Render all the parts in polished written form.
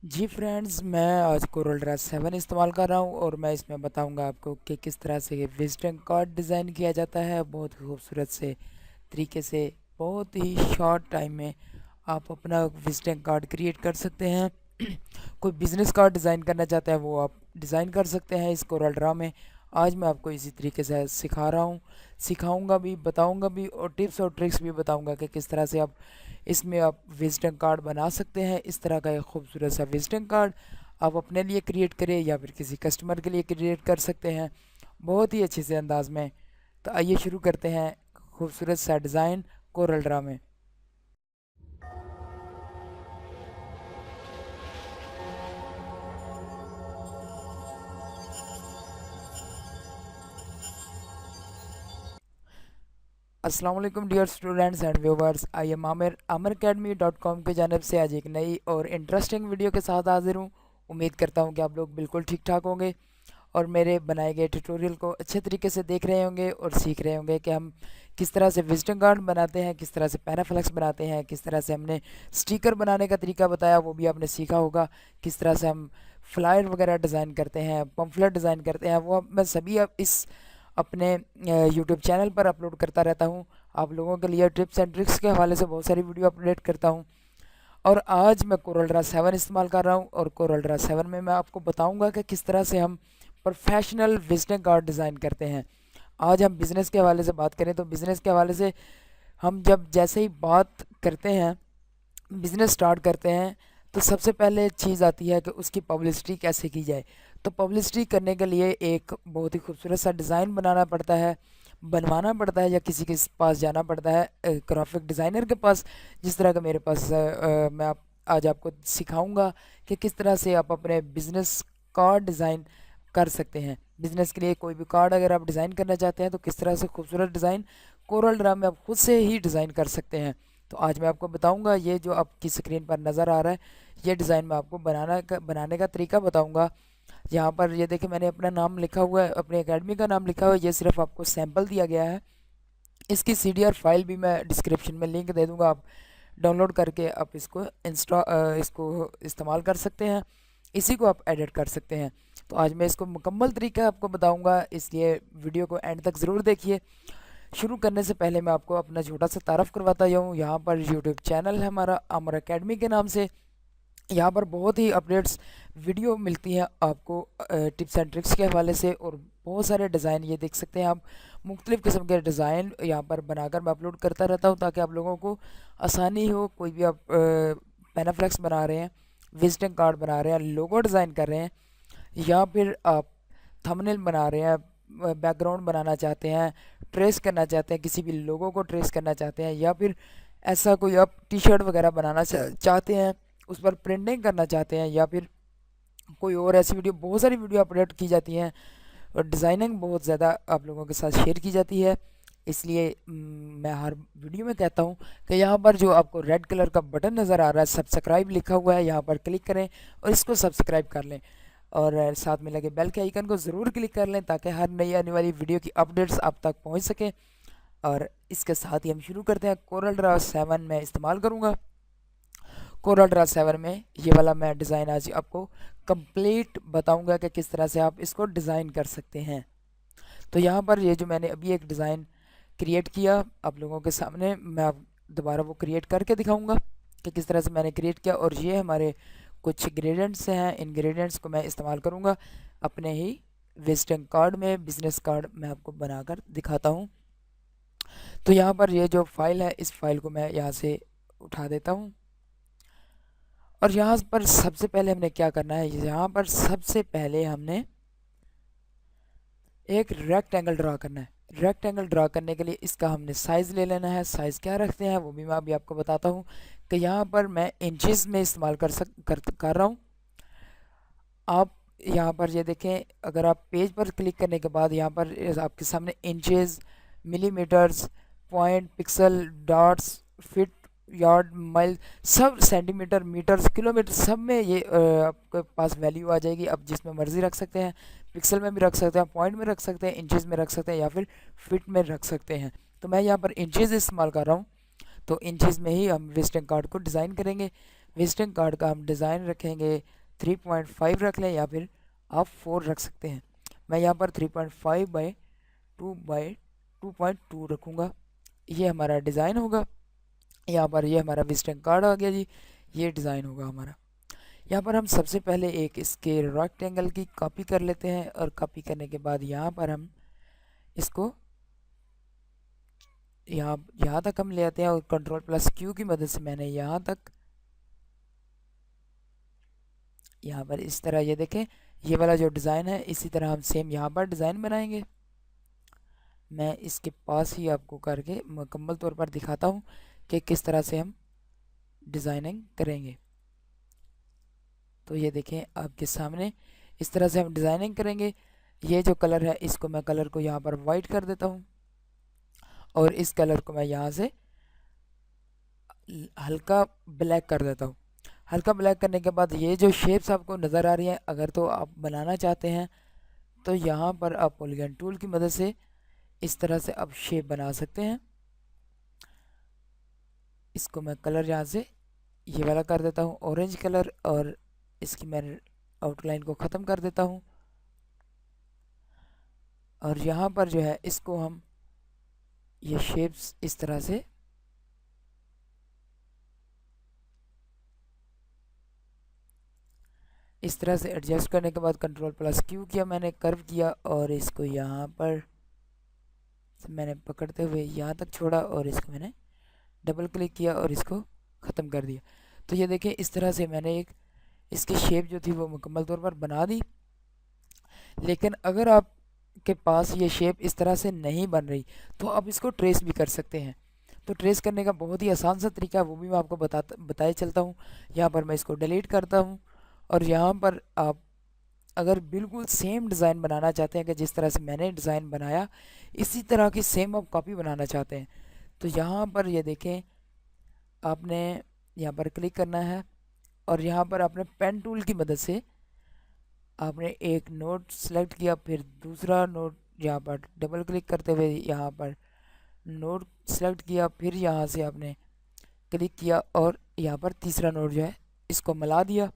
जी friends, मैं आज Corel Draw 7 इस्तेमाल कर रहा हूँ और मैं इसमें बताऊंगा आपको कि किस तरह से विजिटिंग कार्ड डिज़ाइन किया जाता है। बहुत ही खूबसूरत से तरीके से बहुत ही शॉर्ट टाइम में आप अपना विजिटिंग कार्ड क्रिएट कर सकते हैं। कोई बिजनेस कार्ड डिज़ाइन करना चाहता है वो आप डिज़ाइन कर सकते हैं इस कोरल ड्रा में। आज मैं आपको इसी तरीके से सिखा रहा हूँ, सिखाऊंगा भी, बताऊंगा भी और टिप्स और ट्रिक्स भी बताऊंगा कि किस तरह से आप इसमें आप विजिटिंग कार्ड बना सकते हैं। इस तरह का एक खूबसूरत सा विजिटिंग कार्ड आप अपने लिए क्रिएट करें या फिर किसी कस्टमर के लिए क्रिएट कर सकते हैं बहुत ही अच्छे से अंदाज में। तो आइए शुरू करते हैं खूबसूरत सा डिज़ाइन कोरल ड्रा में। अस्सलाम वालेकुम dear students and viewers, I am ameracademy.com की जानब से आज एक नई और इंटरेस्टिंग वीडियो के साथ हाजिर हूँ। उम्मीद करता हूँ कि आप लोग बिल्कुल ठीक ठाक होंगे और मेरे बनाए गए ट्यूटोरियल को अच्छे तरीके से देख रहे होंगे और सीख रहे होंगे कि हम किस तरह से विजिटिंग कार्ड बनाते हैं, किस तरह से पैराफ्लेक्स बनाते हैं, किस तरह से हमने स्टिकर बनाने का तरीका बताया वो भी आपने सीखा होगा। किस तरह से हम फ्लायर वगैरह डिज़ाइन करते हैं, पम्फलेट डिज़ाइन करते हैं, वो मैं सभी अब इस अपने यूट्यूब चैनल पर अपलोड करता रहता हूँ। आप लोगों के लिए टिप्स एंड ट्रिक्स के हवाले से बहुत सारी वीडियो अपडेट करता हूँ। और आज मैं कोरल ड्रा 7 इस्तेमाल कर रहा हूँ और कोरल ड्रा 7 में मैं आपको बताऊंगा कि किस तरह से हम प्रोफेशनल विजिटिंग कार्ड डिज़ाइन करते हैं। आज हम बिज़नेस के हवाले से बात करें तो बिज़नेस के हवाले से हम जब जैसे ही बात करते हैं, बिज़नेस स्टार्ट करते हैं, तो सबसे पहले चीज़ आती है कि उसकी पब्लिसिटी कैसे की जाए। तो पब्लिसिटी करने के लिए एक बहुत ही खूबसूरत सा डिज़ाइन बनाना पड़ता है, बनवाना पड़ता है या किसी के पास जाना पड़ता है, ग्राफिक डिज़ाइनर के पास। जिस तरह का मेरे पास मैं आज आपको सिखाऊंगा कि किस तरह से आप अपने बिज़नेस कार्ड डिज़ाइन कर सकते हैं। बिज़नेस के लिए कोई भी कार्ड अगर आप डिज़ाइन करना चाहते हैं तो किस तरह से खूबसूरत डिज़ाइन कोरल ड्रा में आप खुद से ही डिज़ाइन कर सकते हैं। तो आज मैं आपको बताऊंगा, ये जो आपकी स्क्रीन पर नज़र आ रहा है ये डिज़ाइन मैं आपको बनाने का तरीका बताऊंगा। यहाँ पर ये देखिए मैंने अपना नाम लिखा हुआ है, अपने एकेडमी का नाम लिखा हुआ है। ये सिर्फ आपको सैंपल दिया गया है। इसकी CDR फाइल भी मैं डिस्क्रिप्शन में लिंक दे दूँगा, आप डाउनलोड करके आप इसको इस्तेमाल कर सकते हैं, इसी को आप एडिट कर सकते हैं। तो आज मैं इसको मुकम्मल तरीका आपको बताऊंगा, इसलिए वीडियो को एंड तक ज़रूर देखिए। शुरू करने से पहले मैं आपको अपना छोटा सा तारफ़ करवाता जाऊँ। यहाँ पर यूट्यूब चैनल है हमारा अमर एकेडमी के नाम से। यहाँ पर बहुत ही अपडेट्स वीडियो मिलती हैं आपको टिप्स एंड ट्रिक्स के हवाले से, और बहुत सारे डिज़ाइन ये देख सकते हैं आप। मुख्तलिफ़ किस्म के डिज़ाइन यहाँ पर बनाकर मैं अपलोड करता रहता हूँ ताकि आप लोगों को आसानी हो। कोई भी आप पैनाफ्लेक्स बना रहे हैं, विजिटिंग कार्ड बना रहे हैं, लोगो डिज़ाइन कर रहे हैं, या फिर आप थंबनेल बना रहे हैं, बैकग्राउंड बनाना चाहते हैं, ट्रेस करना चाहते हैं, किसी भी लोगों को ट्रेस करना चाहते हैं, या फिर ऐसा कोई आप टी शर्ट वगैरह बनाना चाहते हैं, उस पर प्रिंटिंग करना चाहते हैं, या फिर कोई और ऐसी वीडियो, बहुत सारी वीडियो अपलोड की जाती हैं और डिज़ाइनिंग बहुत ज़्यादा आप लोगों के साथ शेयर की जाती है। इसलिए मैं हर वीडियो में कहता हूँ कि यहाँ पर जो आपको रेड कलर का बटन नज़र आ रहा है, सब्सक्राइब लिखा हुआ है, यहाँ पर क्लिक करें और इसको सब्सक्राइब कर लें और साथ में लगे बेल के आइकन को ज़रूर क्लिक कर लें ताकि हर नई आने वाली वीडियो की अपडेट्स आप तक पहुँच सकें। और इसके साथ ही हम शुरू करते हैं। कोरल ड्रा 7 में इस्तेमाल करूँगा। कोरल ड्रा 7 में ये वाला मैं डिज़ाइन आज आपको कंप्लीट बताऊंगा कि किस तरह से आप इसको डिज़ाइन कर सकते हैं। तो यहाँ पर ये जो मैंने अभी एक डिज़ाइन क्रिएट किया आप लोगों के सामने, मैं आप दोबारा वो क्रिएट करके दिखाऊंगा कि किस तरह से मैंने क्रिएट किया। और ये हमारे कुछ इंग्रेडिएंट्स हैं, इंग्रेडिएंट्स को मैं इस्तेमाल करूँगा अपने ही विजिटिंग कार्ड में, बिजनेस कार्ड मैं आपको बनाकर दिखाता हूँ। तो यहाँ पर ये जो फाइल है, इस फाइल को मैं यहाँ से उठा देता हूँ। और यहाँ पर सबसे पहले हमने क्या करना है, यहाँ पर सबसे पहले हमने एक रेक्टेंगल ड्रा करना है। रेक्टेंगल ड्रा करने के लिए इसका हमने साइज़ ले लेना है। साइज़ क्या रखते हैं वो भी मैं अभी आपको बताता हूँ कि यहाँ पर मैं इंचेस में इस्तेमाल कर रहा हूँ। आप यहाँ पर ये देखें, अगर आप पेज पर क्लिक करने के बाद यहाँ पर आपके सामने inches, millimetres, point, pixel, dots, fit, yard, mile, सब, सेंटीमीटर, मीटर्स, किलोमीटर, सब में ये आपके पास वैल्यू आ जाएगी। आप जिसमें मर्ज़ी रख सकते हैं, पिक्सल में भी रख सकते हैं, पॉइंट में रख सकते हैं, इंचेस में रख सकते हैं, या फिर फिट में रख सकते हैं। तो मैं यहाँ पर इंचेस इस्तेमाल कर रहा हूँ। तो इंचेस में ही हम विजिटिंग कार्ड को डिज़ाइन करेंगे। विजिटिंग कार्ड का हम डिज़ाइन रखेंगे 3.5 रख लें या फिर आप 4 रख सकते हैं। मैं यहाँ पर 3.5 बाई 2 रखूँगा। ये हमारा डिज़ाइन होगा। यहाँ पर ये हमारा विजिटिंग कार्ड आ गया जी, ये डिज़ाइन होगा हमारा। यहाँ पर हम सबसे पहले एक इसके रेक्टेंगल की कॉपी कर लेते हैं और कॉपी करने के बाद यहाँ पर हम इसको यहाँ तक हम ले आते हैं और Ctrl+Q की मदद से मैंने यहाँ पर इस तरह ये देखें, ये वाला जो डिज़ाइन है इसी तरह हम सेम यहाँ पर डिज़ाइन बनाएंगे। मैं इसके पास ही आपको करके मुकम्मल तौर पर दिखाता हूँ कि किस तरह से हम डिज़ाइनिंग करेंगे। तो ये देखें आपके सामने इस तरह से हम डिज़ाइनिंग करेंगे। ये जो कलर है इसको मैं कलर को यहाँ पर वाइट कर देता हूँ और इस कलर को मैं यहाँ से हल्का ब्लैक कर देता हूँ। हल्का ब्लैक करने के बाद ये जो शेप्स आपको नज़र आ रही हैं, अगर तो आप बनाना चाहते हैं तो यहाँ पर आप पॉलीगॉन टूल की मदद से इस तरह से आप शेप बना सकते हैं। इसको मैं कलर यहाँ से ये वाला कर देता हूँ ऑरेंज कलर और इसकी मैं आउटलाइन को ख़त्म कर देता हूँ। और यहाँ पर जो है इसको हम ये शेप्स इस तरह से एडजस्ट करने के बाद Ctrl+Q किया मैंने, कर्व किया और इसको यहाँ पर मैंने पकड़ते हुए यहाँ तक छोड़ा और इसको मैंने डबल क्लिक किया और इसको ख़त्म कर दिया। तो ये देखें इस तरह से मैंने एक इसकी शेप जो थी वो मुकम्मल तौर पर बना दी। लेकिन अगर आपके पास ये शेप इस तरह से नहीं बन रही तो आप इसको ट्रेस भी कर सकते हैं। तो ट्रेस करने का बहुत ही आसान सा तरीका है, वो भी मैं आपको बताए चलता हूँ। यहाँ पर मैं इसको डिलीट करता हूँ और यहाँ पर आप अगर बिल्कुल सेम डिज़ाइन बनाना चाहते हैं कि जिस तरह से मैंने डिज़ाइन बनाया इसी तरह की सेम आप कॉपी बनाना चाहते हैं तो यहाँ पर ये देखें आपने यहाँ पर क्लिक करना है और यहाँ पर आपने पेन टूल की मदद से आपने एक नोट सेलेक्ट किया, फिर दूसरा नोट यहाँ पर डबल क्लिक करते हुए यहाँ पर नोट सेलेक्ट किया, फिर यहाँ से आपने क्लिक किया और यहाँ पर तीसरा नोट जो है इसको मिला दिया।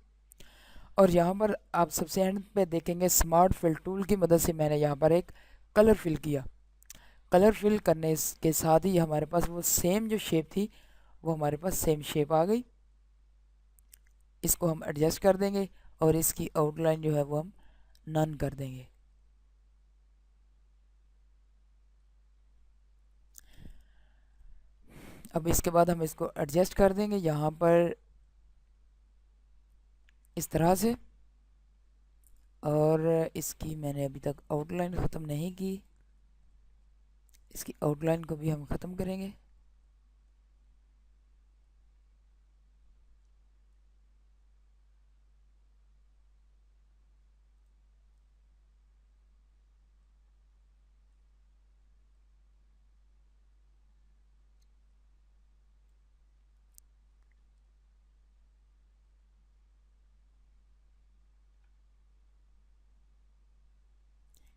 और यहाँ पर आप सबसे एंड पे देखेंगे स्मार्ट फिल टूल की मदद से मैंने यहाँ पर एक कलर फिल किया। कलर फिल करने के साथ ही हमारे पास वो सेम जो शेप थी वो हमारे पास सेम शेप आ गई। इसको हम एडजस्ट कर देंगे और इसकी आउटलाइन जो है वो हम नन कर देंगे। अब इसके बाद हम इसको एडजस्ट कर देंगे यहाँ पर इस तरह से। और इसकी मैंने अभी तक आउटलाइन ख़त्म नहीं की, इसकी आउटलाइन को भी हम ख़त्म करेंगे।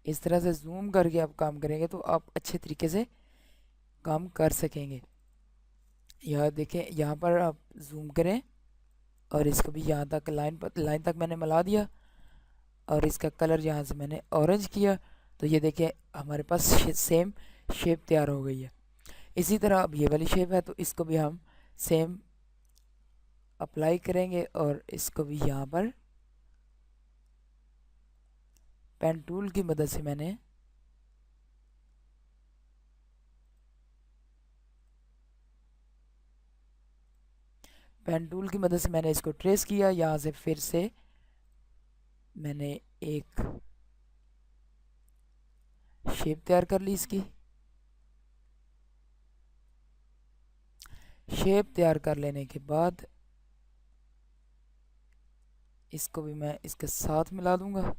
इस तरह से जूम करके आप काम करेंगे तो आप अच्छे तरीके से काम कर सकेंगे। यह देखें यहाँ पर आप जूम करें और इसको भी यहाँ तक लाइन तक मैंने मिला दिया और इसका कलर यहाँ से मैंने ऑरेंज किया। तो ये देखें हमारे पास सेम शेप तैयार हो गई है। इसी तरह अब ये वाली शेप है तो इसको भी हम सेम अप्लाई करेंगे और इसको भी यहाँ पर पेन टूल की मदद से मैंने इसको ट्रेस किया। यहाँ से फिर से मैंने एक शेप तैयार कर ली। इसकी शेप तैयार कर लेने के बाद इसको भी मैं इसके साथ मिला दूंगा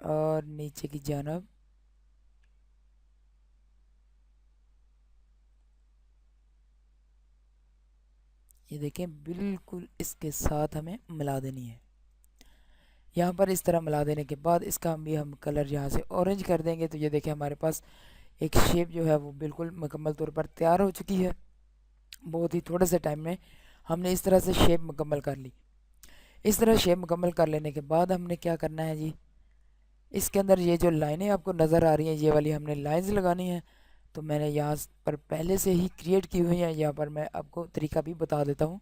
और नीचे की जानब ये देखें बिल्कुल इसके साथ हमें मिला देनी है। यहाँ पर इस तरह मिला देने के बाद इसका हम कलर यहाँ से ऑरेंज कर देंगे। तो ये देखें हमारे पास एक शेप जो है वो बिल्कुल मुकम्मल तौर पर तैयार हो चुकी है। बहुत ही थोड़े से टाइम में हमने इस तरह से शेप मुकम्मल कर ली। इस तरह शेप मुकम्मल कर लेने के बाद हमने क्या करना है जी, इसके अंदर ये जो लाइनें आपको नज़र आ रही हैं ये वाली हमने लाइंस लगानी है। तो मैंने यहाँ पर पहले से ही क्रिएट की हुई है, यहाँ पर मैं आपको तरीका भी बता देता हूँ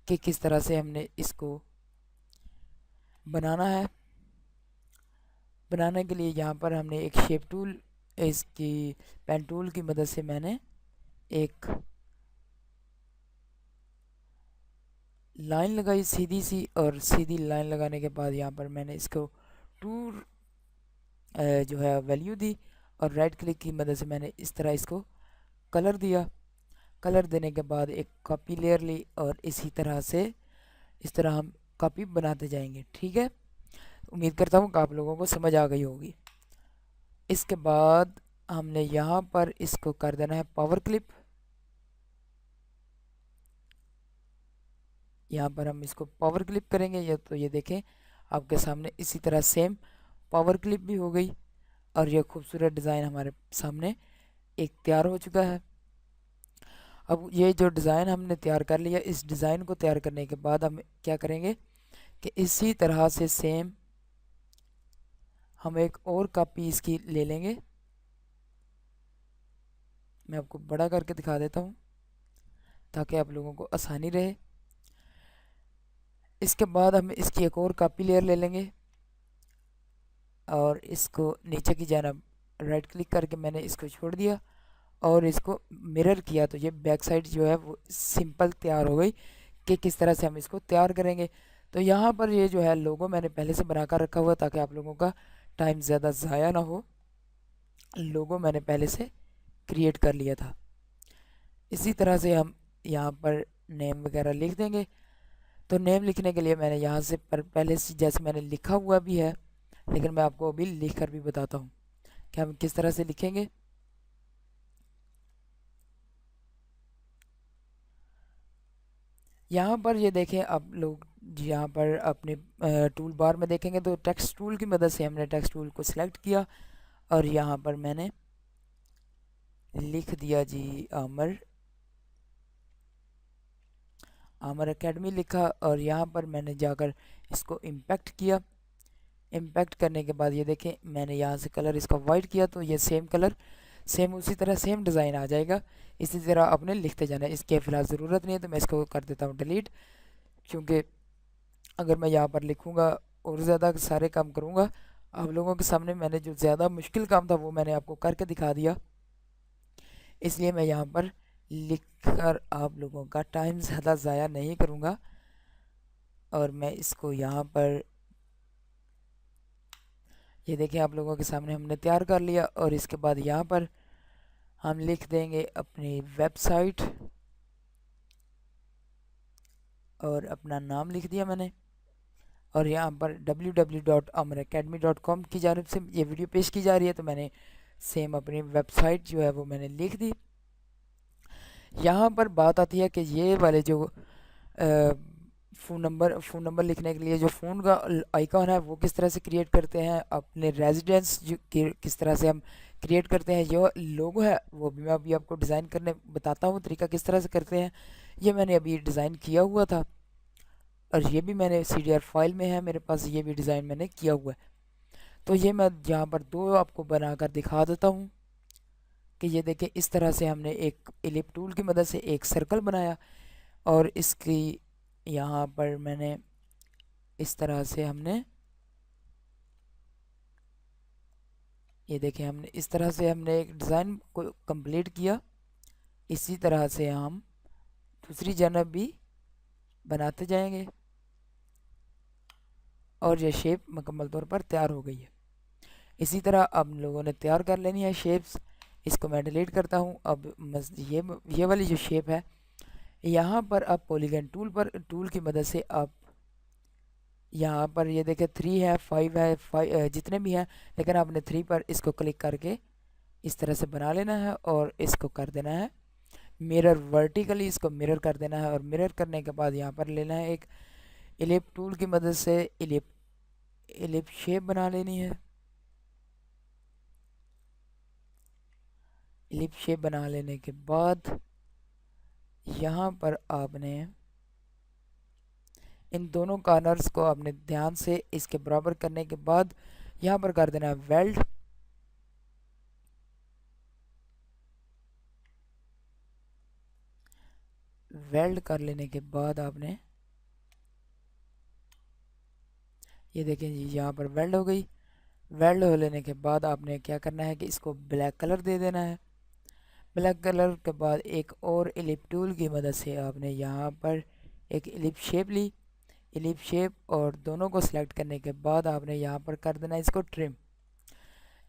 कि किस तरह से हमने इसको बनाना है। बनाने के लिए यहाँ पर हमने एक शेप टूल, इसकी पेन टूल की मदद से मैंने एक लाइन लगाई सीधी सी, और सीधी लाइन लगाने के बाद यहाँ पर मैंने इसको टू जो है वैल्यू दी, और राइट क्लिक की मदद से मैंने इस तरह इसको कलर दिया। कलर देने के बाद एक कॉपी लेयर ली, और इसी तरह से इस तरह हम कॉपी बनाते जाएंगे। ठीक है, उम्मीद करता हूँ कि आप लोगों को समझ आ गई होगी। इसके बाद हमने यहाँ पर इसको कर देना है पावर क्लिप। यहाँ पर हम इसको पावर क्लिप करेंगे, ये तो ये देखें आपके सामने इसी तरह सेम पावर क्लिप भी हो गई, और ये खूबसूरत डिज़ाइन हमारे सामने एक तैयार हो चुका है। अब ये जो डिज़ाइन हमने तैयार कर लिया, इस डिज़ाइन को तैयार करने के बाद हम क्या करेंगे कि इसी तरह से सेम हम एक और कॉपी इसकी ले लेंगे। मैं आपको बड़ा करके दिखा देता हूँ ताकि आप लोगों को आसानी रहे। इसके बाद हम इसकी एक और कॉपी लेयर ले लेंगे, और इसको नीचे की जानब राइट क्लिक करके मैंने इसको छोड़ दिया और इसको मिरर किया, तो ये बैक साइड जो है वो सिंपल तैयार हो गई कि किस तरह से हम इसको तैयार करेंगे। तो यहाँ पर ये जो है लोगो मैंने पहले से बना कर रखा हुआ ताकि आप लोगों का टाइम ज़्यादा ज़ाया ना हो। लोगो मैंने पहले से क्रिएट कर लिया था। इसी तरह से हम यहाँ पर नेम वगैरह लिख देंगे। तो नेम लिखने के लिए मैंने यहाँ से पहले से जैसे मैंने लिखा हुआ भी है, लेकिन मैं आपको अभी लिख कर भी बताता हूँ कि हम किस तरह से लिखेंगे। यहाँ पर ये देखें आप लोग, यहाँ पर अपने टूल बार में देखेंगे तो टेक्स्ट टूल की मदद से हमने टेक्स्ट टूल को सिलेक्ट किया, और यहाँ पर मैंने लिख दिया जी आमर एकेडमी लिखा, और यहाँ पर मैंने जाकर इसको इम्पैक्ट किया। इम्पैक्ट करने के बाद ये देखें मैंने यहाँ से कलर इसका वाइट किया, तो ये सेम कलर सेम उसी तरह सेम डिज़ाइन आ जाएगा। इसी तरह आपने लिखते जाना है। इसकी फ़िलहाल ज़रूरत नहीं है तो मैं इसको कर देता हूँ डिलीट, क्योंकि अगर मैं यहाँ पर लिखूँगा और ज़्यादा सारे काम करूँगा, आप लोगों के सामने मैंने जो ज़्यादा मुश्किल काम था वो मैंने आपको करके दिखा दिया, इसलिए मैं यहाँ पर लिख कर आप लोगों का टाइम ज़्यादा ज़ाया नहीं करूँगा। और मैं इसको यहाँ पर ये देखिए आप लोगों के सामने हमने तैयार कर लिया, और इसके बाद यहाँ पर हम लिख देंगे अपनी वेबसाइट, और अपना नाम लिख दिया मैंने, और यहाँ पर www.amaracademy.com की जानिब से ये वीडियो पेश की जा रही है, तो मैंने सेम अपनी वेबसाइट जो है वो मैंने लिख दी। यहाँ पर बात आती है कि ये वाले जो फ़ोन नंबर लिखने के लिए जो फ़ोन का आइकॉन है वो किस तरह से क्रिएट करते हैं, अपने रेजिडेंस जो किस तरह से हम क्रिएट करते हैं, जो लोगो है वो भी मैं अभी आपको डिज़ाइन करने बताता हूँ तरीका किस तरह से करते हैं। ये मैंने अभी डिज़ाइन किया हुआ था, और ये भी मैंने CDR फाइल में है मेरे पास, ये भी डिज़ाइन मैंने किया हुआ है। तो ये मैं यहाँ पर दो आपको बना कर दिखा देता हूँ कि ये देखें इस तरह से हमने एक इलिप टूल की मदद से एक सर्कल बनाया, और इसकी यहाँ पर मैंने इस तरह से हमने ये देखें हमने इस तरह से हमने एक डिज़ाइन को कंप्लीट किया। इसी तरह से हम दूसरी जानब भी बनाते जाएंगे, और ये शेप मुकम्मल तौर पर तैयार हो गई है। इसी तरह अब लोगों ने तैयार कर लेनी है शेप्स। इसको मैं डिलीट करता हूँ। अब ये वाली जो शेप है, यहाँ पर आप पॉलीगन टूल की मदद से आप यहाँ पर ये देखें 3 है 5 है 5 जितने भी हैं, लेकिन आपने 3 पर इसको क्लिक करके इस तरह से बना लेना है, और इसको कर देना है मिरर, वर्टिकली इसको मिरर कर देना है। और मिरर करने के बाद यहाँ पर लेना है एक इलिप टूल की मदद से इलिप शेप बना लेनी है। इलिप शेप बना लेने के बाद यहाँ पर आपने इन दोनों कॉर्नर्स को आपने ध्यान से इसके बराबर करने के बाद यहाँ पर कर देना है वेल्ड। वेल्ड कर लेने के बाद आपने ये देखें जी, यहाँ पर वेल्ड हो गई। वेल्ड हो लेने के बाद आपने क्या करना है कि इसको ब्लैक कलर दे देना है। ब्लैक कलर के बाद एक और इलिप टूल की मदद से आपने यहाँ पर एक इलिप शेप ली। इलिप शेप और दोनों को सिलेक्ट करने के बाद आपने यहाँ पर कर देना इसको ट्रिम।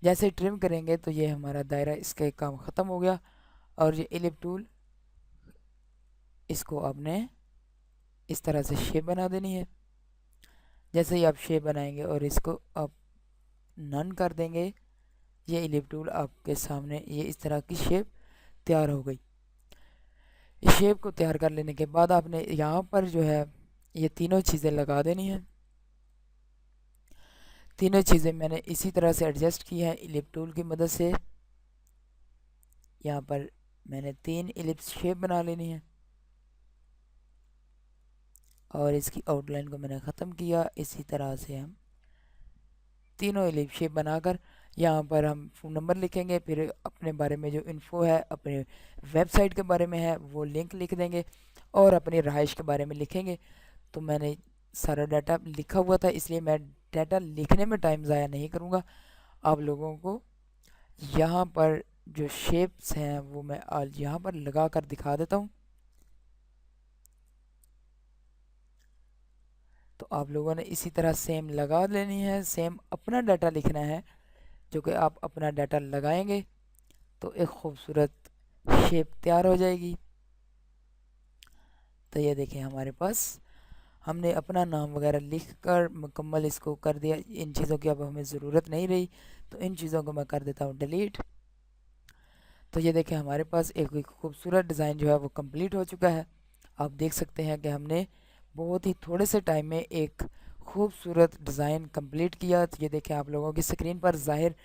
जैसे ट्रिम करेंगे तो ये हमारा दायरा इसका काम ख़त्म हो गया। और ये इलिप टूल इसको आपने इस तरह से शेप बना देनी है। जैसे ही आप शेप बनाएंगे और इसको आप नन कर देंगे, ये इलिप टूल आपके सामने ये इस तरह की शेप तैयार हो गई। इस शेप को तैयार कर लेने के बाद आपने यहाँ पर जो है ये तीनों चीज़ें लगा देनी है। तीनों चीज़ें मैंने इसी तरह से एडजस्ट की हैं इलिप टूल की मदद से। यहाँ पर मैंने 3 इलिप्स शेप बना लेनी है और इसकी आउटलाइन को मैंने ख़त्म किया। इसी तरह से हम तीनों इलिप शेप बनाकर यहाँ पर हम फ़ोन नंबर लिखेंगे, फिर अपने बारे में जो इन्फो है, अपने वेबसाइट के बारे में है वो लिंक लिख देंगे और अपनी रहाइश के बारे में लिखेंगे। तो मैंने सारा डाटा लिखा हुआ था, इसलिए मैं डाटा लिखने में टाइम ज़ाया नहीं करूँगा। आप लोगों को यहाँ पर जो शेप्स हैं वो मैं आज यहाँ पर लगा कर दिखा देता हूँ। तो आप लोगों ने इसी तरह सेम लगा लेनी है, सेम अपना डाटा लिखना है। जो कि आप अपना डाटा लगाएंगे तो एक खूबसूरत शेप तैयार हो जाएगी। तो ये देखें हमारे पास हमने अपना नाम वगैरह लिख कर मुकम्मल इसको कर दिया। इन चीज़ों की अब हमें ज़रूरत नहीं रही, तो इन चीज़ों को मैं कर देता हूँ डिलीट। तो ये देखें हमारे पास एक खूबसूरत डिज़ाइन जो है वो कंप्लीट हो चुका है। आप देख सकते हैं कि हमने बहुत ही थोड़े से टाइम में एक खूबसूरत डिज़ाइन कंप्लीट किया। तो ये देखें आप लोगों की स्क्रीन पर ज़ाहिर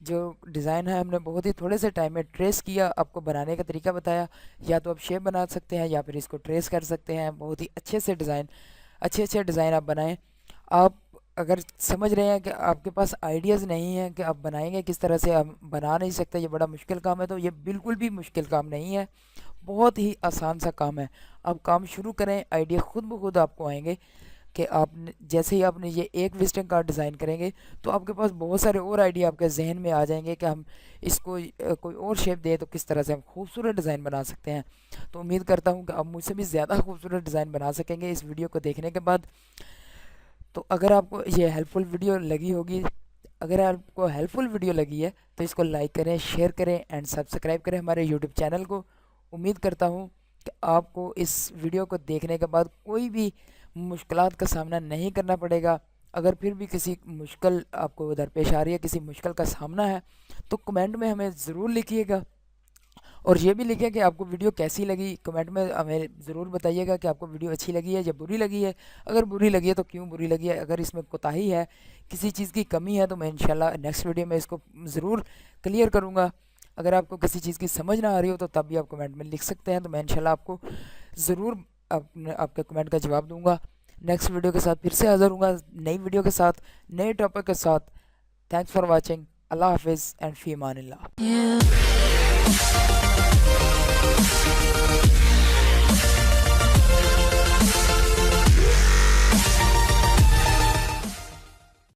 जो डिज़ाइन है हमने बहुत ही थोड़े से टाइम में ट्रेस किया, आपको बनाने का तरीका बताया। या तो आप शेप बना सकते हैं या फिर इसको ट्रेस कर सकते हैं। बहुत ही अच्छे से डिज़ाइन, अच्छे डिज़ाइन आप बनाएं। आप अगर समझ रहे हैं कि आपके पास आइडियाज़ नहीं हैं कि आप बनाएंगे किस तरह से, आप बना नहीं सकते, ये बड़ा मुश्किल काम है, तो ये बिल्कुल भी मुश्किल काम नहीं है, बहुत ही आसान सा काम है। आप काम शुरू करें, आइडिया खुद ब खुद आपको आएंगे कि आपने जैसे ही आपने ये एक विजिटिंग कार्ड डिज़ाइन करेंगे तो आपके पास बहुत सारे और आइडिया आपके जहन में आ जाएंगे कि हम इसको कोई और शेप दे तो किस तरह से हम खूबसूरत डिज़ाइन बना सकते हैं। तो उम्मीद करता हूँ कि आप मुझसे भी ज़्यादा खूबसूरत डिज़ाइन बना सकेंगे इस वीडियो को देखने के बाद। तो अगर आपको ये हेल्पफुल वीडियो लगी होगी, अगर आपको हेल्पफुल वीडियो लगी है तो इसको लाइक करें, शेयर करें एंड सब्सक्राइब करें हमारे यूट्यूब चैनल को। उम्मीद करता हूँ कि आपको इस वीडियो को देखने के बाद कोई भी मुश्किलात का सामना नहीं करना पड़ेगा। अगर फिर भी किसी मुश्किल आपको दरपेश आ रही है, किसी मुश्किल का सामना है, तो कमेंट में हमें ज़रूर लिखिएगा। और ये भी लिखें कि आपको वीडियो कैसी लगी। कमेंट में हमें ज़रूर बताइएगा कि आपको वीडियो अच्छी लगी है या बुरी लगी है। अगर बुरी लगी है तो क्यों बुरी लगी है, अगर इसमें कोताही है, किसी चीज़ की कमी है, तो मैं इंशाल्लाह नेक्स्ट वीडियो में इसको ज़रूर क्लियर करूँगा। अगर आपको किसी चीज़ की समझ ना आ रही हो तो तब भी आप कमेंट में लिख सकते हैं, तो मैं इंशाल्लाह आपको ज़रूर आपके कमेंट का जवाब दूँगा। नेक्स्ट वीडियो के साथ फिर से हाज़िर हूँगा, नई वीडियो के साथ, नए टॉपिक के साथ। Thanks for watching. अल्लाह हाफिज़ एंड फ़ी अमानिल्लाह।